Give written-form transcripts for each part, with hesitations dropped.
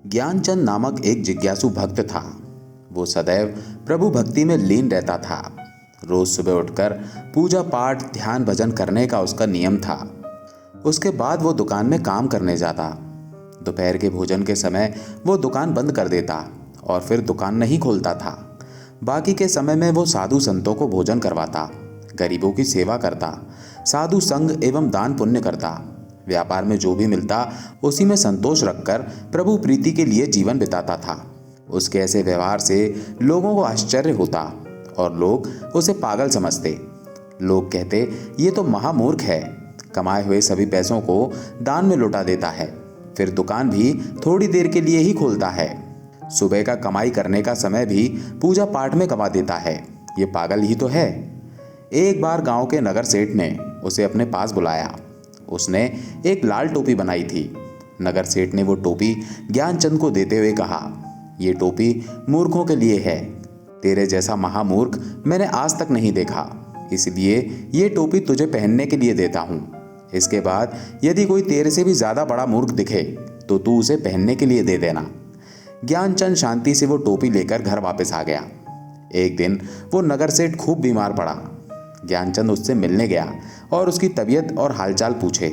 ज्ञानचंद नामक एक जिज्ञासु भक्त था। वो सदैव प्रभु भक्ति में लीन रहता था। रोज सुबह उठकर पूजा पाठ ध्यान भजन करने का उसका नियम था। उसके बाद वो दुकान में काम करने जाता। दोपहर के भोजन के समय वो दुकान बंद कर देता और फिर दुकान नहीं खोलता था। बाकी के समय में वो साधु संतों को भोजन करवाता, गरीबों की सेवा करता, साधु संग एवं दान पुण्य करता। व्यापार में जो भी मिलता उसी में संतोष रखकर प्रभु प्रीति के लिए जीवन बिताता था। उसके ऐसे व्यवहार से लोगों को आश्चर्य होता और लोग उसे पागल समझते। लोग कहते, ये तो महामूर्ख है, कमाए हुए सभी पैसों को दान में लौटा देता है, फिर दुकान भी थोड़ी देर के लिए ही खोलता है। सुबह का कमाई करने का समय भी पूजा पाठ में गवा देता है, ये पागल ही तो है। एक बार गांव के नगर सेठ ने उसे अपने पास बुलाया। उसने एक लाल टोपी बनाई थी। नगर सेठ ने वो टोपी ज्ञानचंद को देते हुए कहा, ये टोपी मूर्खों के लिए है। तेरे जैसा महामूर्ख मैंने आज तक नहीं देखा, इसलिए ये टोपी तुझे पहनने के लिए देता हूँ। इसके बाद यदि कोई तेरे से भी ज़्यादा बड़ा मूर्ख दिखे तो तू उसे पहनने के लिए दे देना। ज्ञानचंद शांति से वो टोपी लेकर घर वापस आ गया। एक दिन वो नगर सेठ खूब बीमार पड़ा। ज्ञानचंद उससे मिलने गया और उसकी तबीयत और हालचाल पूछे।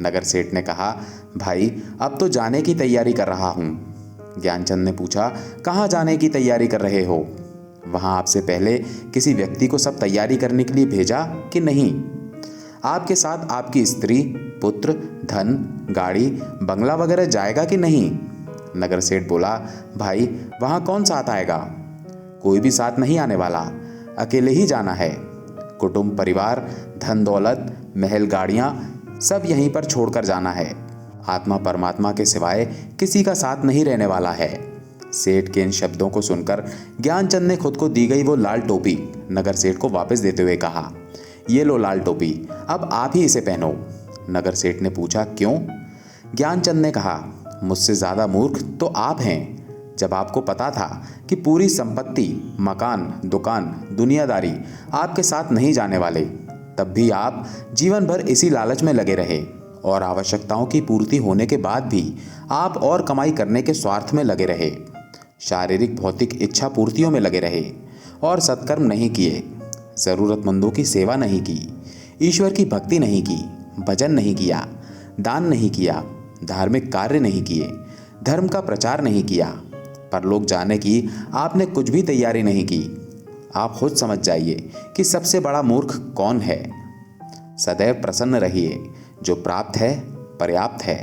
नगर सेठ ने कहा, भाई अब तो जाने की तैयारी कर रहा हूँ। ज्ञानचंद ने पूछा, कहाँ जाने की तैयारी कर रहे हो? वहाँ आपसे पहले किसी व्यक्ति को सब तैयारी करने के लिए भेजा कि नहीं? आपके साथ आपकी स्त्री, पुत्र, धन, गाड़ी, बंगला वगैरह जाएगा कि नहीं? नगर सेठ बोला, भाई वहाँ कौन साथ आएगा? कोई भी साथ नहीं आने वाला, अकेले ही जाना है। कुटुंब परिवार, धन दौलत, महल गाड़ियां सब यहीं पर छोड़कर जाना है। आत्मा परमात्मा के सिवाय किसी का साथ नहीं रहने वाला है। सेठ के इन शब्दों को सुनकर ज्ञानचंद ने खुद को दी गई वो लाल टोपी नगर सेठ को वापस देते हुए कहा, ये लो लाल टोपी, अब आप ही इसे पहनो। नगर सेठ ने पूछा, क्यों? ज्ञानचंद ने कहा, मुझसे ज़्यादा मूर्ख तो आप हैं। जब आपको पता था कि पूरी संपत्ति, मकान, दुकान, दुनियादारी आपके साथ नहीं जाने वाले, तब भी आप जीवन भर इसी लालच में लगे रहे और आवश्यकताओं की पूर्ति होने के बाद भी आप और कमाई करने के स्वार्थ में लगे रहे, शारीरिक भौतिक इच्छा पूर्तियों में लगे रहे और सत्कर्म नहीं किए, ज़रूरतमंदों की सेवा नहीं की, ईश्वर की भक्ति नहीं की, भजन नहीं किया, दान नहीं किया, धार्मिक कार्य नहीं किए, धर्म का प्रचार नहीं किया, परलोक जाने की आपने कुछ भी तैयारी नहीं की। आप खुद समझ जाइए कि सबसे बड़ा मूर्ख कौन है। सदैव प्रसन्न रहिए, जो प्राप्त है पर्याप्त है।